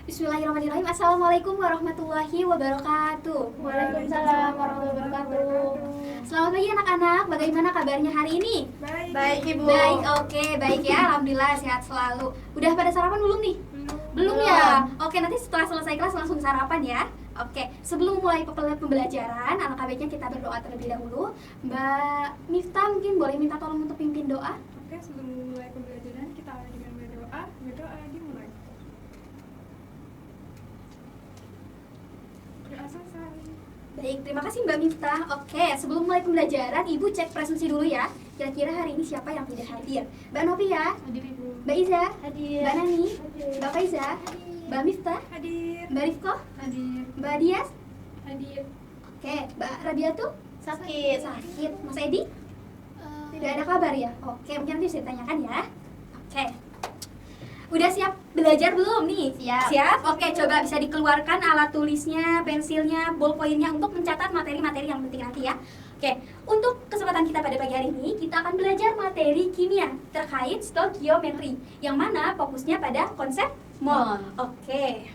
Bismillahirrahmanirrahim. Assalamualaikum warahmatullahi wabarakatuh. Waalaikumsalam warahmatullahi wabarakatuh. Selamat pagi anak-anak. Bagaimana kabarnya hari ini? Baik Ibu. Baik, oke, baik ya. Alhamdulillah sehat selalu. Udah pada sarapan belum nih? Belum ya? Oke, nanti setelah selesai kelas langsung sarapan ya. Oke, sebelum mulai pembelajaran, alangkah baiknya kita berdoa terlebih dahulu. Mbak Miftah mungkin boleh minta tolong untuk pimpin doa? Oke, sebelum mulai pembelajaran kita awali dengan berdoa. Berdoa dimulai. Doa selesai. Baik, terima kasih Mbak Miftah. Oke, sebelum mulai pembelajaran, Ibu cek presensi dulu ya. Kira-kira hari ini siapa yang tidak hadir? Mbak Novi ya? Hadir Ibu. Mbak Iza? Hadir. Mbak Nani? Hadir. Mbak Faiza? Mbak Miftah? Hadir. Mbak Rifko? Hadir. Mbak Dias? Hadir. Oke, Mbak Rabiatu? Sakit. Sakit. Mas Edi? Tidak ada kabar ya? Oke, mungkin nanti bisa ditanyakan ya. Oke. Udah siap belajar belum nih? Siap. Siap? Oke, coba bisa dikeluarkan alat tulisnya, pensilnya, ballpointnya untuk mencatat materi-materi yang penting nanti ya. Oke, untuk kesempatan kita pada pagi hari ini, kita akan belajar materi kimia terkait stoikiometri, yang mana fokusnya pada konsep mol. Oke.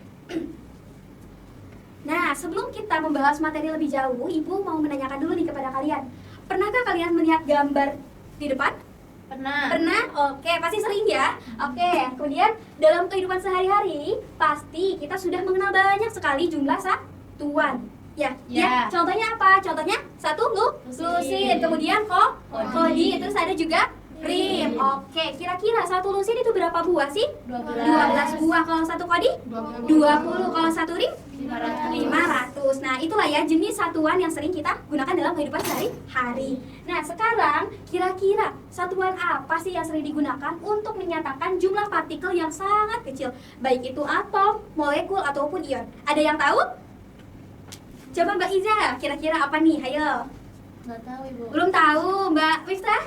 Nah, sebelum kita membahas materi lebih jauh, Ibu mau menanyakan dulu nih kepada kalian. Pernahkah kalian melihat gambar di depan? Pernah. Pernah? Oke, pasti sering ya. Oke, kemudian dalam kehidupan sehari-hari pasti kita sudah mengenal banyak sekali jumlah satuan. Ya, Ya. Contohnya apa? Contohnya satu lusin, kemudian kodi, terus ada juga prim. Oke, kira-kira satu lusin itu berapa buah sih? 12 buah. Kalau satu kodi? 20. Kalau satu ring? 500. Nah, itulah ya jenis satuan yang sering kita gunakan dalam kehidupan sehari-hari. Nah, sekarang kira-kira satuan apa sih yang sering digunakan untuk menyatakan jumlah partikel yang sangat kecil, baik itu atom, molekul ataupun ion? Ada yang tahu? Coba Mbak Iza, kira-kira apa nih? Ayo. Nggak tahu Ibu. Belum tahu, Mbak Miftah?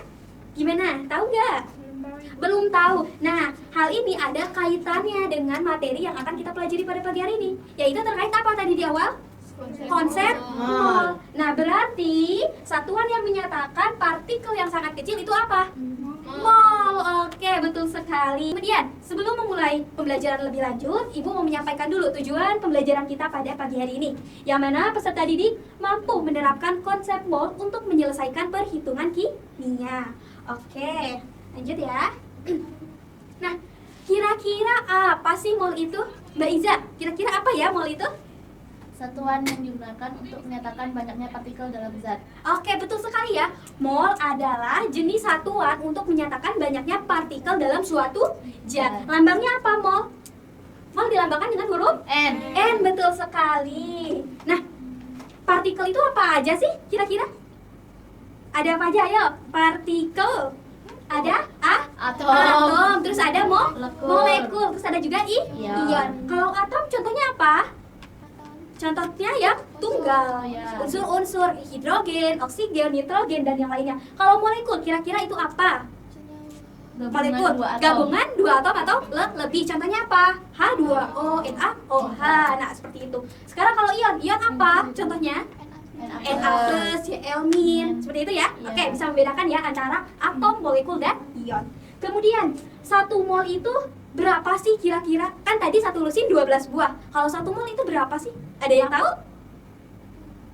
Gimana? Tahu nggak? Belum tahu. Belum tahu. Nah, hal ini ada kaitannya dengan materi yang akan kita pelajari pada pagi hari ini, yaitu terkait apa tadi di awal? Konsep mol. Nah, berarti satuan yang menyatakan partikel yang sangat kecil itu apa? Mol. Oke, betul sekali. Kemudian, sebelum memulai pembelajaran lebih lanjut, Ibu mau menyampaikan dulu tujuan pembelajaran kita pada pagi hari ini, yang mana peserta didik mampu menerapkan konsep mol untuk menyelesaikan perhitungan kimia. Oke, lanjut ya. Nah, kira-kira apa sih mol itu? Mbak Iza, kira-kira apa ya mol itu? Satuan yang digunakan untuk menyatakan banyaknya partikel dalam zat. Oke, betul sekali ya. Mol adalah jenis satuan untuk menyatakan banyaknya partikel dalam suatu zat. Lambangnya apa mol? Mol dilambangkan dengan huruf N. N, betul sekali. Nah, partikel itu apa aja sih kira-kira? Ada apa aja? Ayo, partikel. Ada atom, terus ada molekul, terus ada juga Ion. ion. Kalau atom contohnya apa? Contohnya yang tunggal, Ya. unsur-unsur hidrogen, oksigen, nitrogen, dan yang lainnya. Kalau molekul kira-kira itu apa? Molekul gabungan dua atom atau lebih. Contohnya apa? H2O, NaOH. Nah, seperti itu. Sekarang kalau ion apa? Contohnya Na+, Cl-, seperti itu ya. Oke, bisa membedakan ya antara atom, molekul, dan ion. Kemudian, 1 mol itu berapa sih kira-kira? Kan tadi satu lusin 12 buah. Kalau 1 mol itu berapa sih? Ada yang tahu?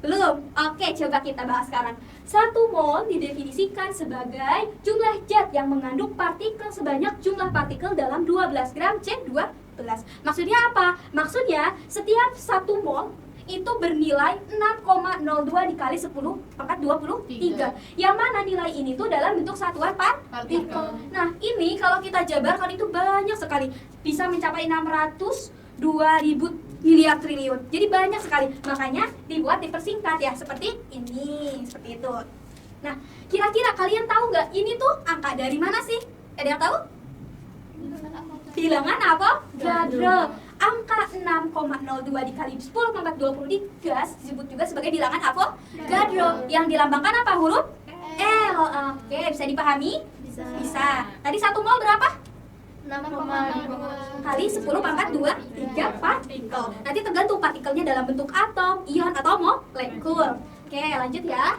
Belum? Oke, coba kita bahas sekarang. 1 mol didefinisikan sebagai jumlah zat yang mengandung partikel sebanyak jumlah partikel dalam 12 gram C12. Maksudnya apa? Maksudnya setiap 1 mol itu bernilai 6,02 dikali 10 pangkat 23. Yang mana nilai ini tuh dalam bentuk satuan partikel. Nah, ini kalau kita jabarkan itu banyak sekali. Bisa mencapai 602.000 miliar triliun. Jadi banyak sekali. Makanya dibuat dipersingkat ya, seperti ini, seperti itu. Nah, kira-kira kalian tahu nggak ini tuh angka dari mana sih? Ada yang tahu? Bilangan Avogadro. Angka 6,02 dikali 10 pangkat 23 disebut juga sebagai bilangan Avogadro. Yang dilambangkan apa huruf? L. Oke, bisa dipahami? Bisa. Tadi 1 mol berapa? 6,5 Kali 10 pangkat 23 partikel. Nanti tergantung partikelnya dalam bentuk atom, ion, atau molekul. Oke, lanjut ya.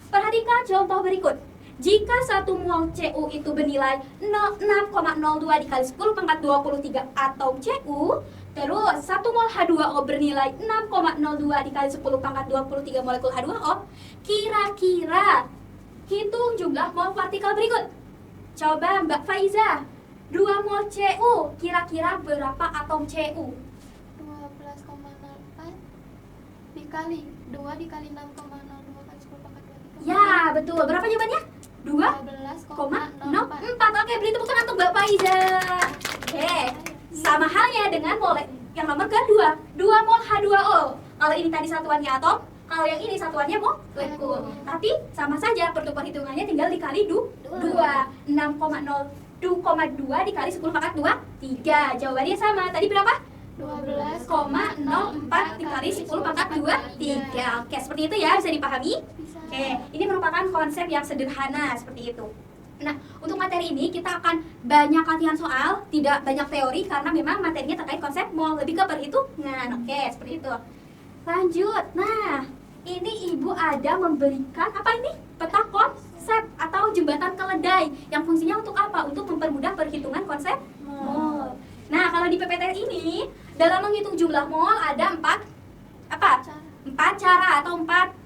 Perhatikan contoh berikut. jika 1 mol Cu itu bernilai 6,02 dikali 10 pangkat 23 atom Cu, terus 1 mol H2O bernilai 6,02 dikali 10 pangkat 23 molekul H2O, kira-kira hitung jumlah mol partikel berikut. Coba Mbak Faiza, 2 mol Cu, kira-kira berapa atom Cu? 12,04 dikali 2 dikali 6,02 kali 10 pangkat 23. Ya, betul. Berapa jawabannya? 2,04. Oke, beri tepuk tangan untuk Mbak Faiza. Oke, sama halnya dengan yang nomor kedua, 2 mol H2O. Kalau ini tadi satuannya atom, kalau yang ini satuannya molekul. Tapi sama saja, pertukaran hitungannya tinggal dikali 2. 6,02 dikali 10 pangkat 23. Jawabannya sama. Tadi berapa? 12,04 dikali 10 pangkat 23. Oke, seperti itu ya, bisa dipahami? Oke, ini merupakan konsep yang sederhana seperti itu. Nah, untuk materi ini kita akan banyak latihan soal, tidak banyak teori karena memang materinya terkait konsep mol, lebih ke perhitungan. Oke, seperti itu. Lanjut. Nah, ini Ibu ada memberikan apa ini? Peta konsep atau jembatan keledai yang fungsinya untuk apa? Untuk mempermudah perhitungan konsep mol. Nah, kalau di PPT ini dalam menghitung jumlah mol ada 4 cara atau 4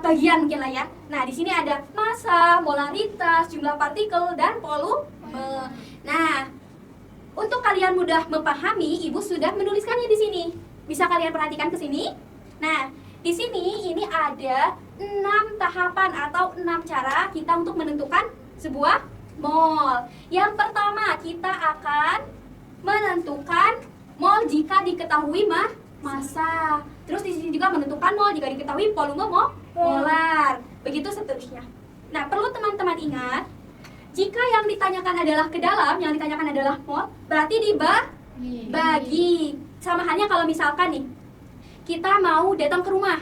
bagian mungkin lah ya. Nah, di sini ada massa, molaritas, jumlah partikel, dan volume. Nah, untuk kalian mudah memahami, Ibu sudah menuliskannya di sini. Bisa kalian perhatikan ke sini. Nah, di sini ini ada 6 tahapan atau 6 cara kita untuk menentukan sebuah mol. Yang pertama, kita akan menentukan mol jika diketahui massa. Terus di sini juga menentukan mol jika diketahui volume molar. Begitu seterusnya. Nah, perlu teman-teman ingat, jika yang ditanyakan adalah ke dalam, yang ditanyakan adalah mol, berarti dibagi. Sama halnya kalau misalkan nih, kita mau datang ke rumah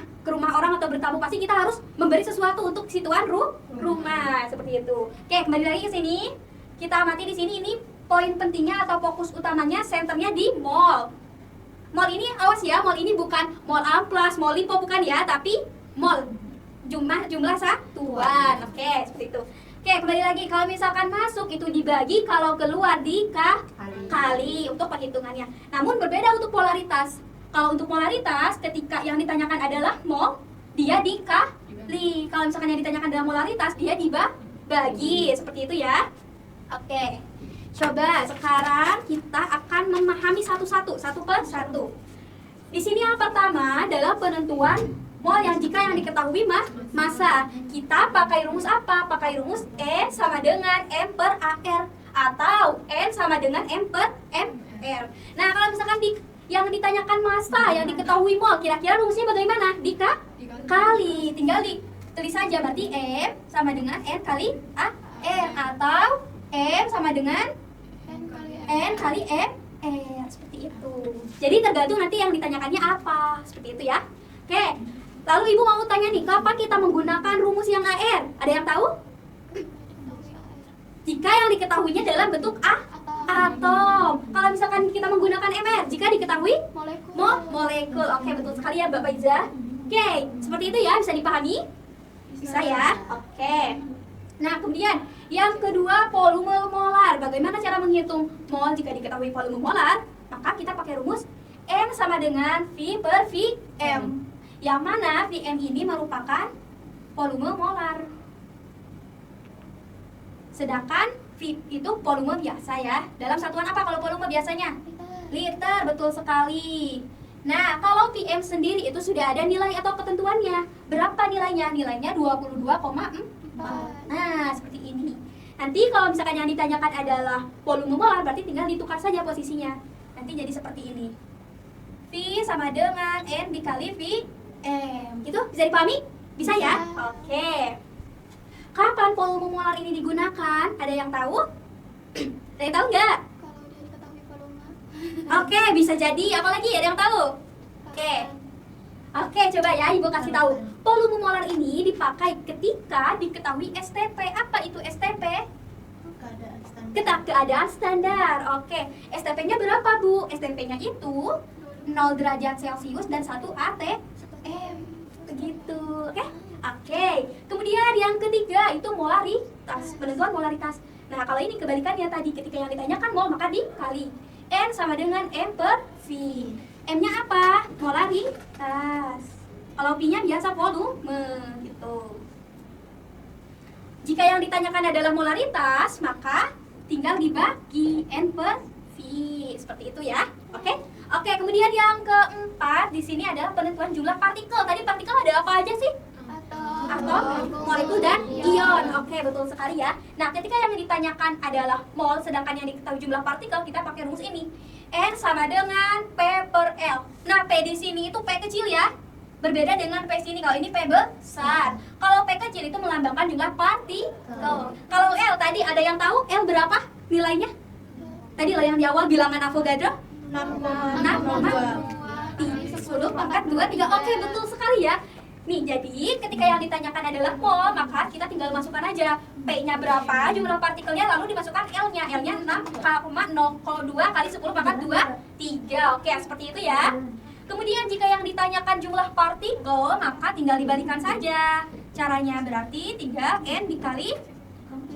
orang atau bertamu, pasti kita harus memberi sesuatu untuk situan rumah seperti itu. Oke, kembali lagi ke sini. Kita amati di sini, ini poin pentingnya atau fokus utamanya, senternya di mol. Mol ini, awas ya, mol ini bukan mol amplas, mol lipo, bukan ya, tapi mol, jumlah satuan. Oke, seperti itu. Oke, kembali lagi, kalau misalkan masuk itu dibagi, kalau keluar dikali untuk perhitungannya. Namun berbeda untuk polaritas. Kalau untuk polaritas, ketika yang ditanyakan adalah mol, dia dikali. Kalau misalkan yang ditanyakan adalah molaritas, dia dibagi. Seperti itu ya. Oke. Coba sekarang kita akan memahami satu-satu, satu per satu. Di sini yang pertama adalah penentuan mol yang jika yang diketahui massa. Kita pakai rumus apa? Pakai rumus N sama dengan M per AR atau N sama dengan M per MR. Nah, kalau misalkan yang ditanyakan massa, yang diketahui mol, kira-kira rumusnya bagaimana? Dikali. Tinggal ditulis saja, berarti M sama dengan N kali AR atau M sama dengan N kali MR, seperti itu. Jadi tergantung nanti yang ditanyakannya apa, seperti itu ya. Oke, lalu Ibu mau tanya nih, kapan kita menggunakan rumus yang AR? Ada yang tahu? Jika yang diketahuinya dalam bentuk atom. Kalau misalkan kita menggunakan MR, jika diketahui molekul. Oke, betul sekali ya Mbak Faiza. Oke, seperti itu ya, bisa dipahami? Bisa ya? Oke. Nah, kemudian yang kedua, volume molar. Bagaimana cara menghitung mol jika diketahui volume molar? Maka kita pakai rumus M sama dengan V per Vm. Yang mana Vm ini merupakan volume molar. Sedangkan V itu volume biasa ya. Dalam satuan apa kalau volume biasanya? Liter, betul sekali. Nah, kalau Vm sendiri itu sudah ada nilai atau ketentuannya. Berapa nilainya? Nilainya 22,4. Nah, seperti ini. Nanti kalau misalkan yang ditanyakan adalah volume molar, berarti tinggal ditukar saja posisinya. Nanti jadi seperti ini. V sama dengan N dikali Vm. Gitu? Bisa dipahami? Bisa ya? Oke. Kapan volume molar ini digunakan? Ada yang tahu? Ada yang tahu nggak? Kalau dia diketahui volume. Oke, bisa jadi. Apalagi ada yang tahu? Oke, coba ya Ibu kasih tahu. Volume molar ini dipakai ketika diketahui STP. Apa itu STP? Keadaan standar. Oke, STP-nya berapa Bu? STP-nya itu 0 derajat Celcius dan 1 atm. Begitu. Oke? Oke. Kemudian yang ketiga itu molaritas, penentuan molaritas. Nah, kalau ini kebalikannya tadi, ketika yang ditanyakan mol maka dikali. N sama dengan M per V. M-nya apa? Molaritas. Kalau V-nya biasa volume gitu. Jika yang ditanyakan adalah molaritas, maka tinggal dibagi N per V. Seperti itu ya. Oke? Oke, kemudian yang keempat di sini adalah penentuan jumlah partikel. Tadi partikel ada apa aja sih? Atom, molekul dan ion. Oke, betul sekali ya. Nah, ketika yang ditanyakan adalah mol, sedangkan yang diketahui jumlah partikel, kita pakai rumus ini. N sama dengan P per L. Nah, P di sini itu P kecil ya. Berbeda dengan P sini, kalau ini P besar. Kalau P kecil itu melambangkan jumlah partikel. Kalau L tadi ada yang tahu L berapa nilainya? Tadi lah yang di awal bilangan Avogadro 6,10 pangkat 23. Oke, betul sekali ya. Nih, jadi ketika yang ditanyakan adalah mol, maka kita tinggal masukkan aja P-nya berapa, jumlah partikelnya, lalu dimasukkan L-nya. L-nya 6,02 kali 10 pangkat 23. Oke, seperti itu ya. Kemudian jika yang ditanyakan jumlah partikel, maka tinggal dibalikan saja. Caranya berarti 3N dikali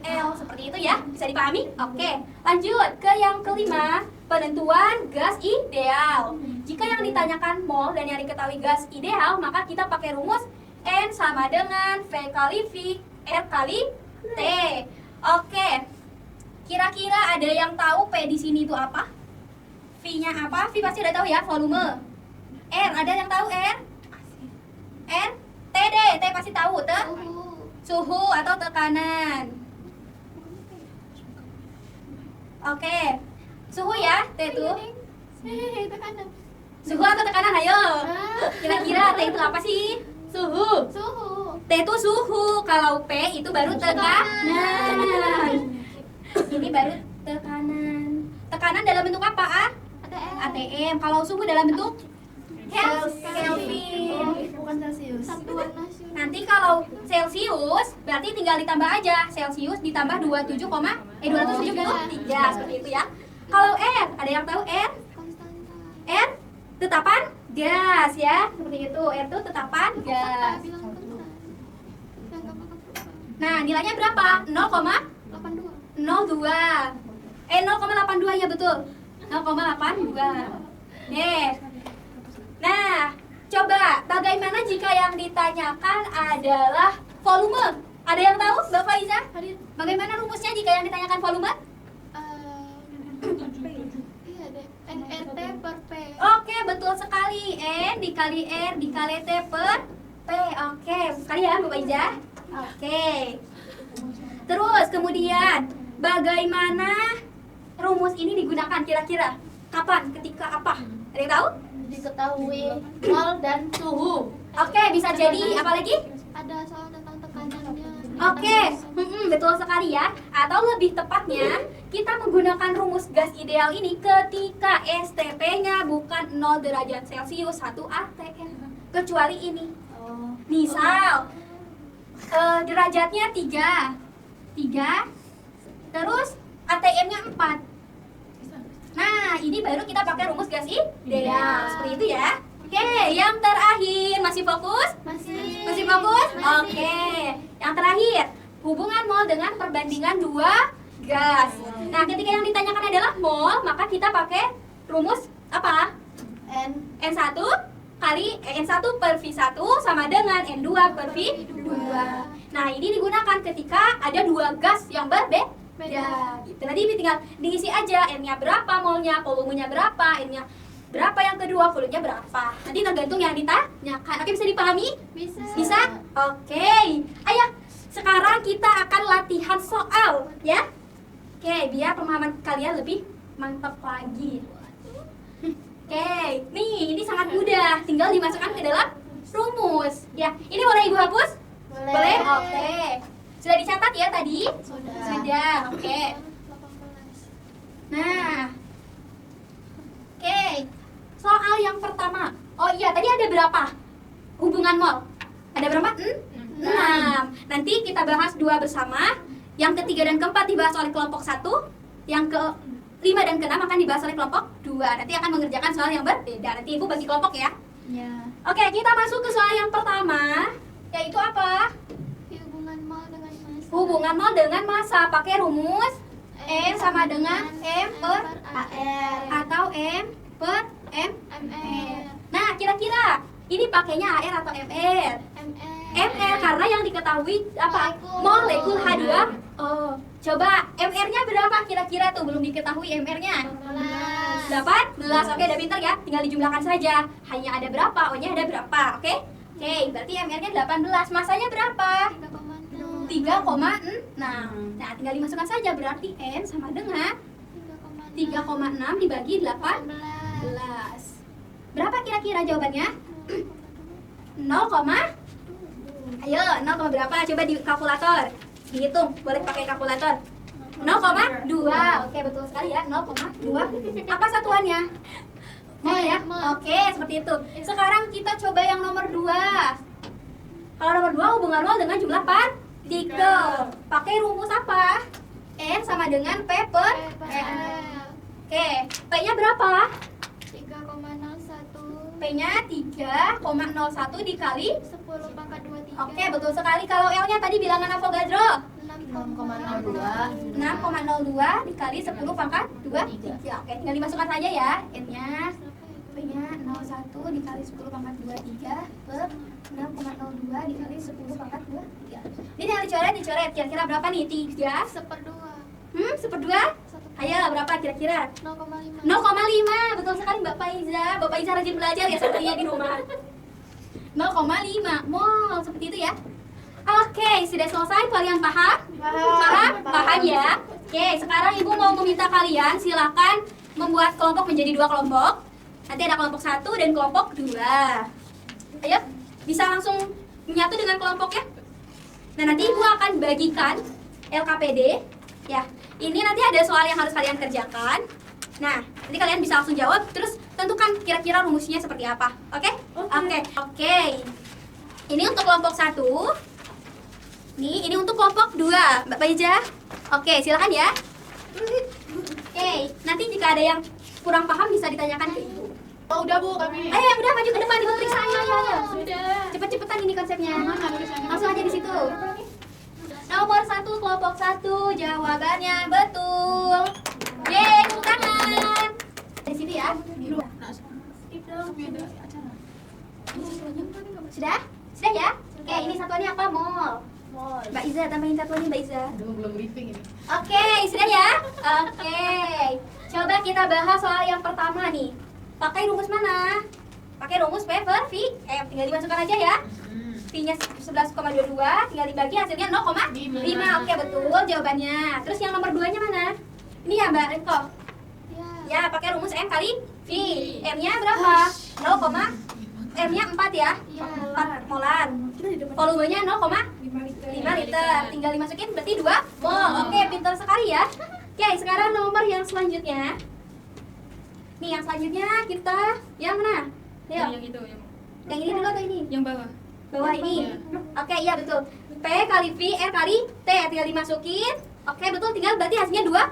L. Seperti itu ya. Bisa dipahami? Oke, lanjut ke yang kelima, penentuan gas ideal. Jika yang ditanyakan mol dan yang diketahui gas ideal, maka kita pakai rumus N sama dengan V kali V, R kali T. Oke. Kira-kira ada yang tahu P di sini itu apa? V-nya apa? V pasti udah tahu ya, volume. R, ada yang tahu R? R? T deh, T pasti tahu, suhu atau tekanan. Oke. Suhu ya, T itu. Tekanan. Suhu atau tekanan, ayo. Kira-kira T itu apa sih? Suhu. T itu suhu. Kalau P itu baru tekanan. Ini baru tekanan. Tekanan dalam bentuk apa, A? ATM. Kalau suhu dalam bentuk Kelvin. Bukan Celsius. Nanti kalau Celsius berarti tinggal ditambah aja. Celsius ditambah 273 seperti itu ya. Kalau R, ada yang tahu R? R tetapan gas ya, seperti itu. R itu tetapan gas. Nah, nilainya berapa? 0,02. 0,82 ya, betul. 0,82. Nah, coba bagaimana jika yang ditanyakan adalah volume? Ada yang tahu, Mbak Faiza? Bagaimana rumusnya jika yang ditanyakan volume? Iya deh. NRT per P. Oke, betul sekali. N dikali R dikali T per P. Oke, sekali ya Mbak Faiza. Oke. Terus kemudian bagaimana rumus ini digunakan kira-kira? Kapan? Ketika apa? Ada yang tahu? Diketahui mol dan suhu. Oke, bisa jadi apa lagi? Ada soal tentang tekanannya. Oke, betul sekali ya. Atau lebih tepatnya, kita menggunakan rumus gas ideal ini ketika STP-nya bukan 0 derajat Celcius 1 atm. Kecuali ini. Misal, derajatnya 3. Terus ATM-nya 4. Nah, ini baru kita pakai rumus gas ideal. Seperti itu ya. Oke, yang terakhir, masih fokus? Masih fokus? Oke. Yang terakhir, hubungan mol dengan perbandingan dua gas. Nah, ketika yang ditanyakan adalah mol, maka kita pakai rumus apa? N1 kali N1 per V1 sama dengan N2 per V2. Nah, ini digunakan ketika ada dua gas yang berbeda. Gitu. Nanti tinggal diisi aja N-nya berapa, molnya, volumenya berapa, N-nya berapa, yang kedua volumenya berapa. Nanti tergantung yang ditanyakan. Oke, bisa dipahami? Bisa? Oke. Ayo, sekarang kita akan latihan soal ya. Oke, biar pemahaman kalian lebih mantap lagi. Oke, nih ini sangat mudah. Tinggal dimasukkan ke dalam rumus. Ya, ini boleh Ibu hapus? Boleh? Oke. Sudah dicatat ya tadi? Sudah. Oke. Nah. Oke. Soal yang pertama. Oh iya, tadi ada berapa hubungan mol? Ada berapa? 6. Nanti kita bahas 2 bersama. Yang ketiga dan keempat dibahas oleh kelompok 1. Yang ke-5 dan ke-6 akan dibahas oleh kelompok 2. Nanti akan mengerjakan soal yang berbeda. Nanti Ibu bagi kelompok ya. Ya. Oke, kita masuk ke soal yang pertama. yaitu apa? Hubungan mol dengan massa. Hubungan mol dengan massa pakai rumus M sama dengan M per AR atau M per MR. Nah, kira-kira ini pakainya AR atau MR? MR karena yang diketahui apa? Molekul H2. Oh, coba MR-nya berapa kira-kira tuh? Belum diketahui MR-nya. 18. Oke, udah pintar ya. Tinggal dijumlahkan saja. Hanya ada berapa? O-nya ada berapa? Oke? Oke, berarti MR-nya 18. Masanya berapa? 3,6. Nah, tinggal dimasukkan saja. Berarti N sama dengan 3,6 dibagi 18. Berapa kira-kira jawabannya? 0, ayo, 0, berapa? Coba di kalkulator. Dihitung, boleh pakai kalkulator. 0,2. Oke, betul sekali ya. 0,2. Apa satuannya? Mol ya? Oke, seperti itu. Sekarang kita coba yang nomor 2. Kalau nomor 2 hubungan mol dengan jumlah partikel. Pakai rumus apa? N sama dengan P per M. Oke, P-nya berapa? 3,01. P-nya 3,01 dikali 10 pangkat 23. Oke, betul sekali. Kalau L-nya tadi bilangan Avogadro 6,02. 6,02 dikali 10 pangkat 23. Oke, tinggal dimasukkan saja ya. N-nya P-nya 01 dikali 10 pangkat 23 per 6,02 dikali 10 pangkat 23. Ini tinggal dicoret. Kira-kira berapa nih? 3 1/2. 1/2? Ayo, berapa kira-kira? 0,5. 0,5. Betul sekali Mbak Faiza. Bapak Iza rajin belajar ya sepertinya di rumah. 0,5 mol, seperti itu ya. Oke, sudah selesai. Kalian paham? Paham ya. Oke, sekarang Ibu mau meminta kalian silakan membuat kelompok menjadi 2 kelompok. Nanti ada kelompok 1 dan kelompok 2. Ayo, bisa langsung menyatu dengan kelompoknya. Nah, nanti Ibu akan bagikan LKPD. Ya, ini nanti ada soal yang harus kalian kerjakan. Nah, nanti kalian bisa langsung jawab. Terus tentukan kira-kira rumusnya seperti apa. Oke? Oke. Ini untuk kelompok 1. Nih, ini untuk kelompok 2. Mbak Faiza. Oke, silakan ya. Oke, nanti jika ada yang kurang paham bisa ditanyakan ke Ibu. Oh, udah Bu, kami. Ayo, udah maju ke depan Ibu periksa. Ayo. Sudah. Cepet-cepetan ini konsepnya. Langsung aja di situ. Nomor 1 kelompok 1 jawabannya betul. Yeay, tepuk tangan. Di sini ya. Sudah? Sudah ya? Oke, ini satuannya apa? Mol. Mbak Iza, tambahin satuannya Mbak Iza. Aduh, belum briefing ini. Oke, sudah ya? Oke. Coba kita bahas soal yang pertama nih. Pakai rumus mana? Pakai rumus P per V M. Tinggal dimasukkan aja ya. V-nya 11,22, tinggal dibagi hasilnya 0,5. Oke, betul jawabannya. Terus yang nomor 2-nya mana? Ini ya Mbak Riko. Ya, pakai rumus M kali V. M-nya berapa? 0, M-nya 4 ya? 4 molar. Volumenya 0,5 liter. Tinggal dimasukin berarti 2 mol. Oke, pintar sekali ya. Oke, sekarang nomor yang selanjutnya. Nih, yang selanjutnya kita yang mana? Ayo. Yang itu, Yang ini dulu atau ini? yang bawah. Bawah ini. Oke, iya betul. P kali V, R kali T. Tinggal dimasukin. Oke, betul. Tinggal berarti hasilnya 2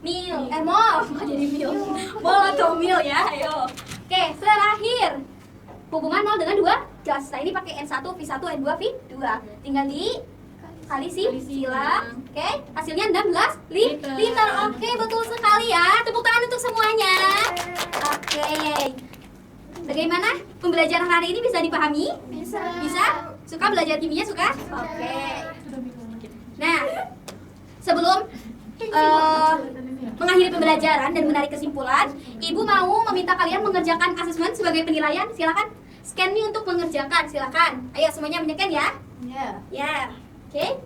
mil. Mol. Kok jadi mil? Mol atau mil ya? Ayo. Oke, terakhir. Hubungan mol dengan 2 gas. Nah, ini pakai N1, V1, N2, V2. Tinggal di kali silang. Oke, hasilnya 16 liter. Oke, betul sekali ya. Tepuk tangan untuk semuanya. Oke. Bagaimana pembelajaran hari ini bisa dipahami? Bisa? Suka belajar kimia? Suka? Oke. Nah, sebelum mengakhiri pembelajaran dan menarik kesimpulan, Ibu mau meminta kalian mengerjakan asesmen sebagai penilaian. Silakan scan nih untuk mengerjakan. Silakan. Ayo semuanya menyekan ya. Ya. Oke.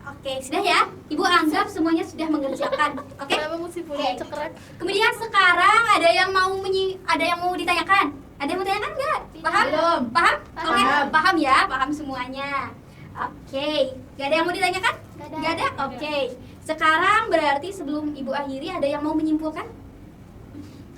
Oke, sudah ya. Ibu anggap semuanya sudah mengerjakan. Oke. Oke. Kemudian sekarang ada yang mau ditanyakan? Ada yang mau ditanyakan nggak? Paham? Belum. Paham? Oke, Paham. paham ya, paham semuanya. Oke. Gak ada yang mau ditanyakan? Gak ada? Oke. Sekarang berarti sebelum Ibu akhiri ada yang mau menyimpulkan?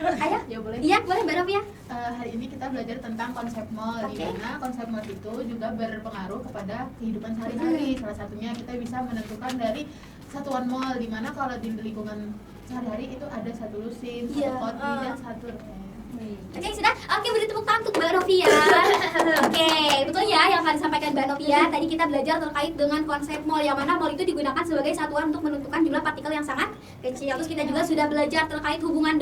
Ayo. Ya boleh. Iya, boleh Mbak Rafia. Hari ini kita belajar tentang konsep mol, Oke. di mana konsep mol itu juga berpengaruh kepada kehidupan sehari-hari. Salah satunya kita bisa menentukan dari satuan mol, di mana kalau di lingkungan sehari-hari itu ada 1 lusin, 1 Iya, koti, dan 1 rem. Oke, sudah. Oke, beri tepuk tangan untuk Mbak Novia. Oke, betul ya yang akan disampaikan Mbak Novia. Tadi kita belajar terkait dengan konsep mol, yang mana mol itu digunakan sebagai satuan untuk menentukan jumlah partikel yang sangat kecil. Terus kita juga sudah belajar terkait hubungan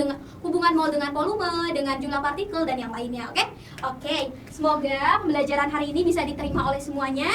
mol dengan volume, dengan jumlah partikel dan yang lainnya. Oke? Oke, semoga pembelajaran hari ini bisa diterima oleh semuanya.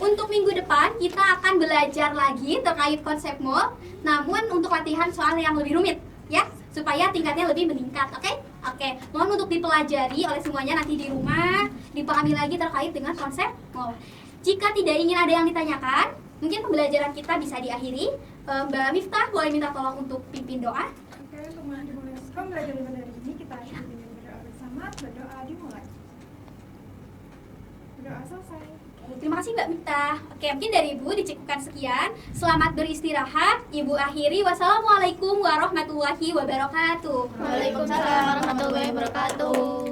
Untuk minggu depan kita akan belajar lagi terkait konsep mol, namun untuk latihan soal yang lebih rumit, ya, supaya tingkatnya lebih meningkat. Oke? Oke, mohon untuk dipelajari oleh semuanya nanti di rumah, dipahami lagi terkait dengan konsep mol. Jika tidak ingin ada yang ditanyakan, mungkin pembelajaran kita bisa diakhiri. Mbak Miftah boleh minta tolong untuk pimpin doa. Oke, untuk dimulai pembelajaran pada hari ini kita akhiri dengan berdoa bersama. Berdoa dimulai. Berdoa selesai. Terima kasih Mbak Miftah. Oke, mungkin dari Ibu dicukupkan sekian. Selamat beristirahat. Ibu akhiri. Wassalamualaikum warahmatullahi wabarakatuh. Waalaikumsalam warahmatullahi wabarakatuh.